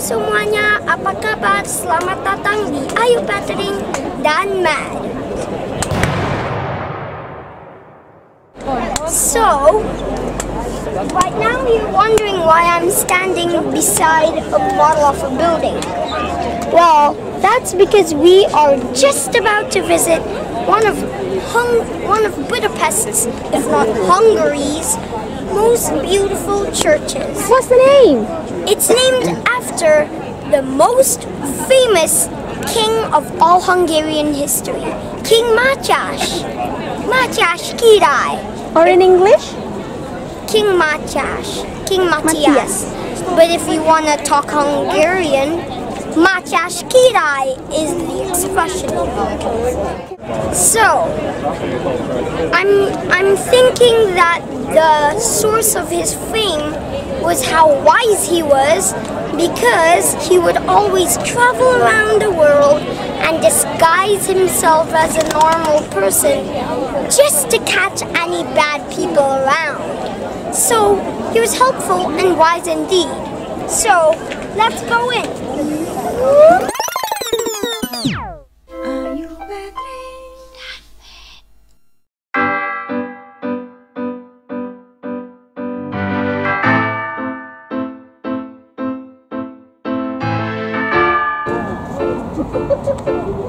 semuanya, apa kabar? Selamat datang di Ayu Patering dan Mad. So, right now you're wondering why I'm standing beside a model of a building. Well, that's because we are just about to visit one of Budapest's, if not Hungary's, most beautiful churches. What's the name? It's named after the most famous king of all Hungarian history, King Mátyás. Mátyás Király. Or in English? King Mátyás. King Matthias. But if you want to talk Hungarian, Mátyás Király is the expression. So, I'm thinking that the source of his fame was how wise he was, because he would always travel around the world and disguise himself as a normal person just to catch any bad people around. So, he was helpful and wise indeed. So, let's go in.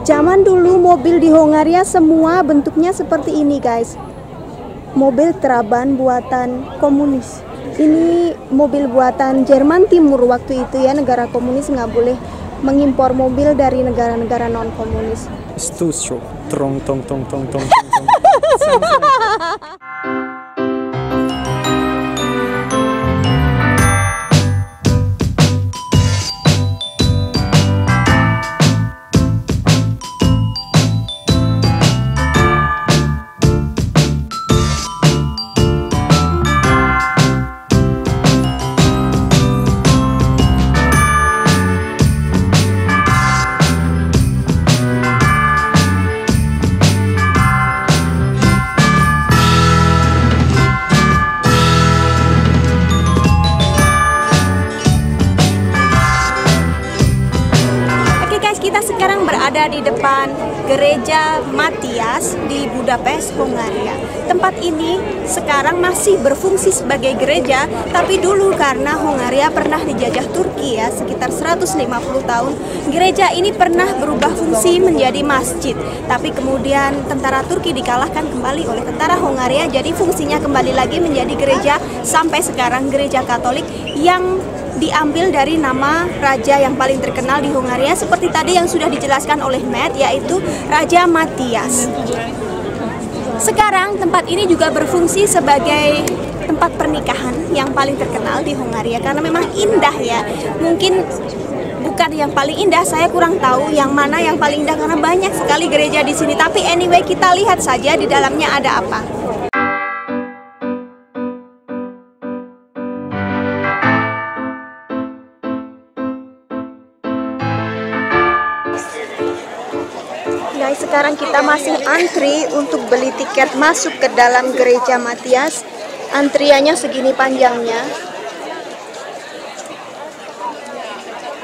Zaman dulu mobil di Hongaria semua bentuknya seperti ini, guys. Mobil Trabant buatan komunis. Ini mobil buatan Jerman Timur waktu itu ya, negara komunis nggak boleh mengimpor mobil dari negara-negara non komunis. Stusho, trong tong tong tong tong tong. Kita sekarang berada di depan Gereja Matthias di Budapest, Hongaria. Tempat ini sekarang masih berfungsi sebagai gereja, tapi dulu karena Hongaria pernah dijajah Turki ya, sekitar 150 tahun, gereja ini pernah berubah fungsi menjadi masjid. Tapi kemudian tentara Turki dikalahkan kembali oleh tentara Hongaria, jadi fungsinya kembali lagi menjadi gereja sampai sekarang, gereja Katolik yang diambil dari nama raja yang paling terkenal di Hongaria seperti tadi yang sudah dijelaskan oleh Matt, yaitu Raja Matthias. Sekarang tempat ini juga berfungsi sebagai tempat pernikahan yang paling terkenal di Hongaria karena memang indah ya. Mungkin bukan yang paling indah, saya kurang tahu yang mana yang paling indah karena banyak sekali gereja di sini. Tapi anyway, kita lihat saja di dalamnya ada apa. Guys, sekarang kita masih antri untuk beli tiket masuk ke dalam gereja Matthias. Antriannya segini panjangnya.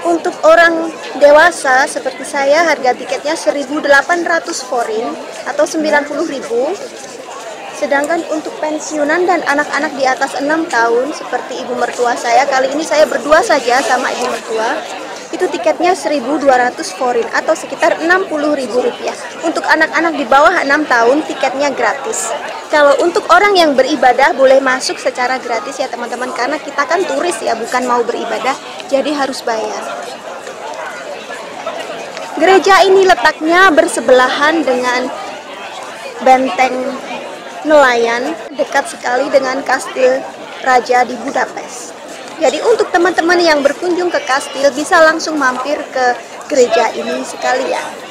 Untuk orang dewasa seperti saya, harga tiketnya 1.800 forin atau 90.000. Sedangkan untuk pensiunan dan anak-anak di atas 6 tahun seperti ibu mertua saya, kali ini saya berdua saja sama ibu mertua, itu tiketnya 1.200 forin atau sekitar 60.000 rupiah. Untuk anak-anak di bawah 6 tahun tiketnya gratis. Kalau untuk orang yang beribadah boleh masuk secara gratis ya teman-teman, karena kita kan turis ya, bukan mau beribadah, jadi harus bayar. Gereja ini letaknya bersebelahan dengan benteng nelayan, dekat sekali dengan kastil raja di Budapest. Jadi untuk teman-teman yang berkunjung ke kastil bisa langsung mampir ke gereja ini sekalian.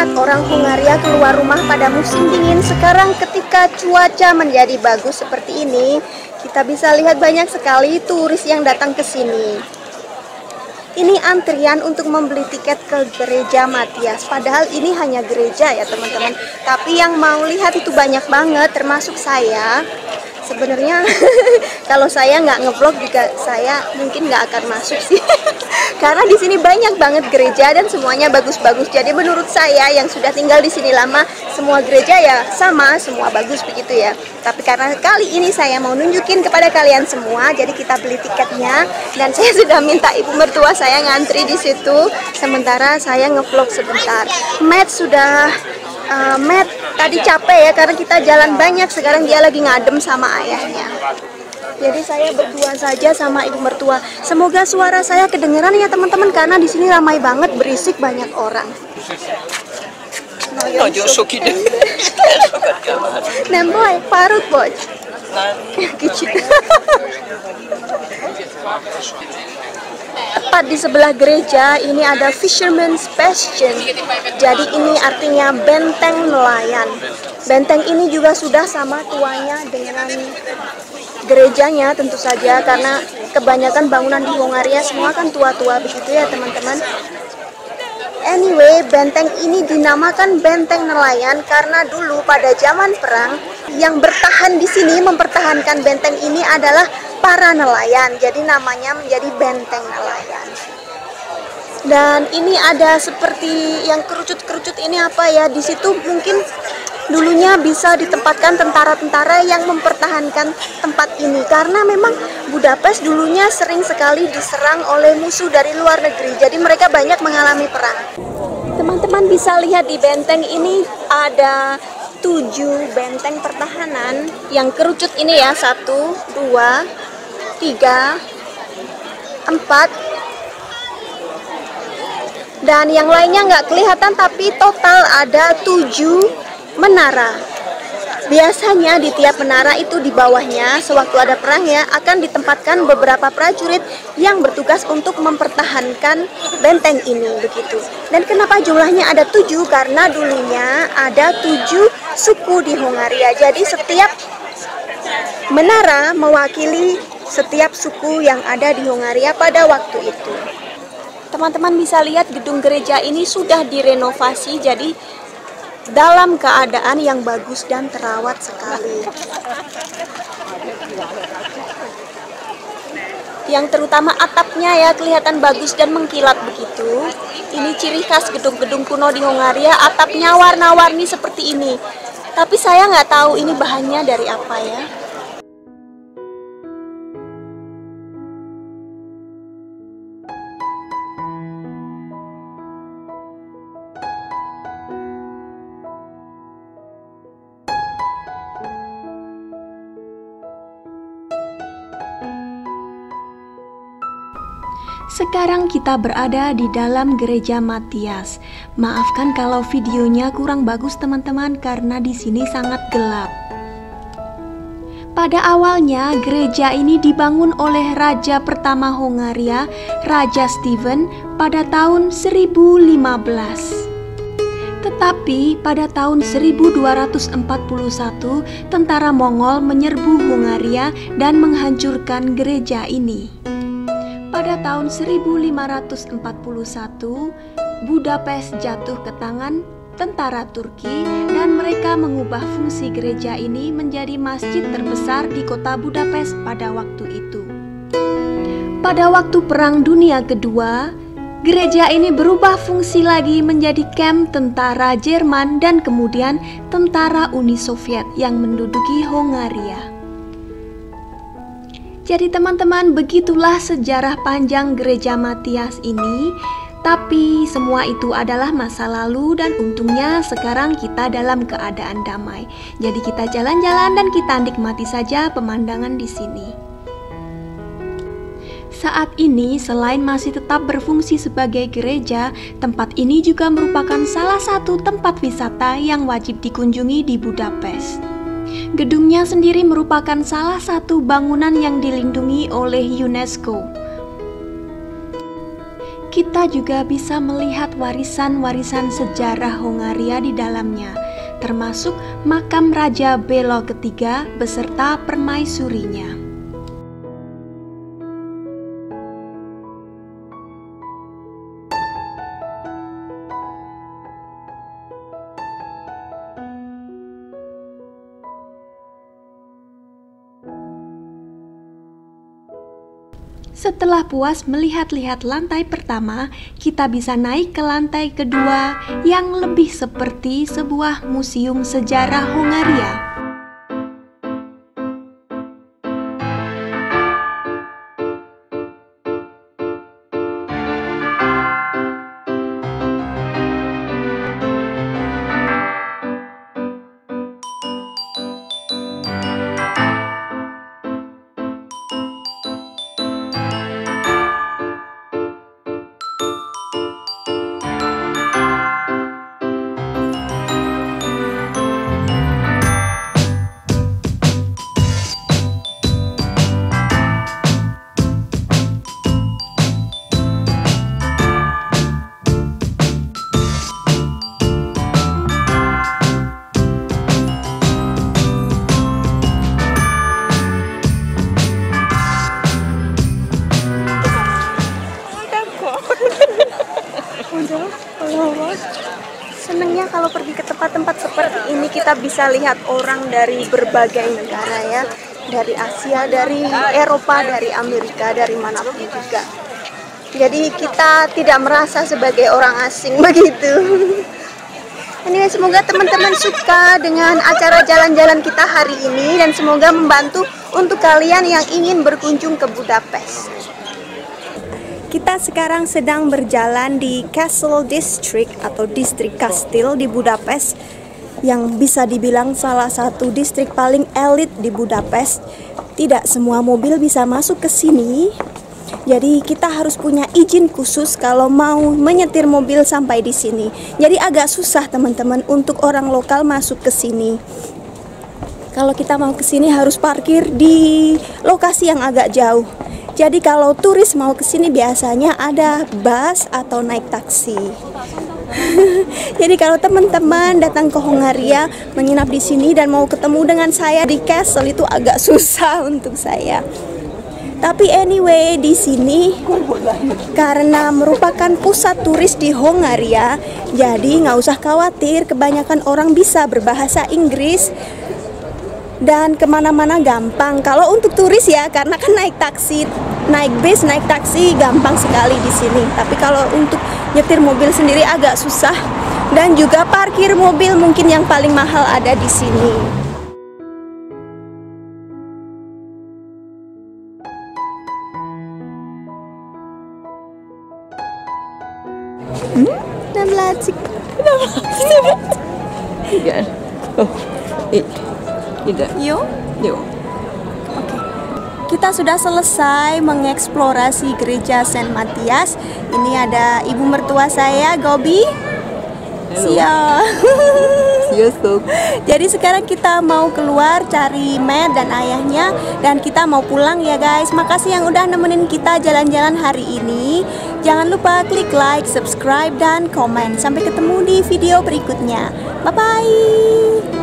lihat orang Hungaria keluar rumah pada musim dingin. Sekarang ketika cuaca menjadi bagus seperti ini, kita bisa lihat banyak sekali turis yang datang ke sini. Ini antrian untuk membeli tiket ke gereja Matias. Padahal ini hanya gereja ya teman-teman. Tapi yang mau lihat itu banyak banget, termasuk saya. Sebenarnya kalau saya nggak ngevlog juga saya mungkin nggak akan masuk sih. Karena di sini banyak banget gereja dan semuanya bagus-bagus. Jadi menurut saya yang sudah tinggal di sini lama, semua gereja ya sama, semua bagus begitu ya. Tapi karena kali ini saya mau nunjukin kepada kalian semua, jadi kita beli tiketnya dan saya sudah minta ibu mertua saya ngantri di situ. Sementara saya ngevlog sebentar. Matt tadi capek ya karena kita jalan banyak. Sekarang dia lagi ngadem sama ayahnya. Jadi saya berdua saja sama ibu mertua. Semoga suara saya kedengeran ya teman-teman karena di sini ramai banget, berisik banyak orang. Nemboy, parut boy. Tepat di sebelah gereja ini ada Fisherman's Bastion. Jadi ini artinya benteng nelayan. Benteng ini juga sudah sama tuanya dengan gerejanya tentu saja, karena kebanyakan bangunan di Hungaria semua kan tua-tua begitu ya teman-teman. Anyway, benteng ini dinamakan benteng nelayan karena dulu pada zaman perang yang bertahan di sini mempertahankan benteng ini adalah para nelayan. Jadi namanya menjadi benteng nelayan. Dan ini ada seperti yang kerucut-kerucut ini apa ya? Di situ mungkin dulunya bisa ditempatkan tentara-tentara yang mempertahankan tempat ini karena memang Budapest dulunya sering sekali diserang oleh musuh dari luar negeri, jadi mereka banyak mengalami perang. Teman-teman bisa lihat di benteng ini ada 7 benteng pertahanan yang kerucut ini ya, 1, 2, 3, 4 dan yang lainnya nggak kelihatan, tapi total ada 7 menara. Biasanya di tiap menara itu di bawahnya sewaktu ada perang ya akan ditempatkan beberapa prajurit yang bertugas untuk mempertahankan benteng ini begitu. Dan kenapa jumlahnya ada 7? Karena dulunya ada 7 suku di Hungaria. Jadi setiap menara mewakili setiap suku yang ada di Hungaria pada waktu itu. Teman-teman bisa lihat gedung gereja ini sudah direnovasi jadi dalam keadaan yang bagus dan terawat sekali. Yang terutama atapnya ya kelihatan bagus dan mengkilat begitu. Ini ciri khas gedung-gedung kuno di Hungaria, atapnya warna-warni seperti ini. Tapi saya nggak tahu ini bahannya dari apa ya. Sekarang kita berada di dalam gereja Matias. Maafkan kalau videonya kurang bagus teman-teman karena di sini sangat gelap. Pada awalnya gereja ini dibangun oleh raja pertama Hungaria, Raja Stephen pada tahun 1015. Tetapi pada tahun 1241 tentara Mongol menyerbu Hungaria dan menghancurkan gereja ini. Pada tahun 1541, Budapest jatuh ke tangan tentara Turki dan mereka mengubah fungsi gereja ini menjadi masjid terbesar di kota Budapest pada waktu itu. Pada waktu Perang Dunia Kedua, gereja ini berubah fungsi lagi menjadi kamp tentara Jerman dan kemudian tentara Uni Soviet yang menduduki Hungaria. Jadi teman-teman, begitulah sejarah panjang gereja Matias ini. Tapi semua itu adalah masa lalu dan untungnya sekarang kita dalam keadaan damai. Jadi kita jalan-jalan dan kita nikmati saja pemandangan di sini. Saat ini selain masih tetap berfungsi sebagai gereja, tempat ini juga merupakan salah satu tempat wisata yang wajib dikunjungi di Budapest. Gedungnya sendiri merupakan salah satu bangunan yang dilindungi oleh UNESCO. kita juga bisa melihat warisan-warisan sejarah Hongaria di dalamnya, termasuk makam Raja Belo III beserta permaisurinya. Setelah puas melihat-lihat lantai pertama, kita bisa naik ke lantai kedua yang lebih seperti sebuah museum sejarah Hongaria. Senangnya kalau pergi ke tempat-tempat seperti ini kita bisa lihat orang dari berbagai negara ya, dari Asia, dari Eropa, dari Amerika, dari manapun juga. Jadi kita tidak merasa sebagai orang asing begitu. Anyway, semoga teman-teman suka dengan acara jalan-jalan kita hari ini dan semoga membantu untuk kalian yang ingin berkunjung ke Budapest. Kita sekarang sedang berjalan di Castle District atau distrik kastil di Budapest yang bisa dibilang salah satu distrik paling elit di Budapest. Tidak semua mobil bisa masuk ke sini. Jadi kita harus punya izin khusus kalau mau menyetir mobil sampai di sini. Jadi agak susah teman-teman untuk orang lokal masuk ke sini. Kalau kita mau ke sini harus parkir di lokasi yang agak jauh. Jadi kalau turis mau ke sini biasanya ada bus atau naik taksi. Jadi kalau teman-teman datang ke Hongaria, menginap di sini dan mau ketemu dengan saya di castle itu agak susah untuk saya. Tapi anyway, di sini karena merupakan pusat turis di Hongaria, jadi nggak usah khawatir, kebanyakan orang bisa berbahasa Inggris. Dan kemana-mana gampang. Kalau untuk turis ya, karena kan naik taksi, naik bis, naik taksi gampang sekali di sini. Tapi kalau untuk nyetir mobil sendiri agak susah. Dan juga parkir mobil mungkin yang paling mahal ada di sini. Igen. Oh, Yuk. Yuk. Oke. Kita sudah selesai mengeksplorasi gereja Saint Matthias. Ini ada ibu mertua saya, Gobi. Siap. Sziasztok. Jadi sekarang kita mau keluar cari Matt dan ayahnya dan kita mau pulang ya guys. Makasih yang udah nemenin kita jalan-jalan hari ini. Jangan lupa klik like, subscribe dan komen. Sampai ketemu di video berikutnya. Bye bye.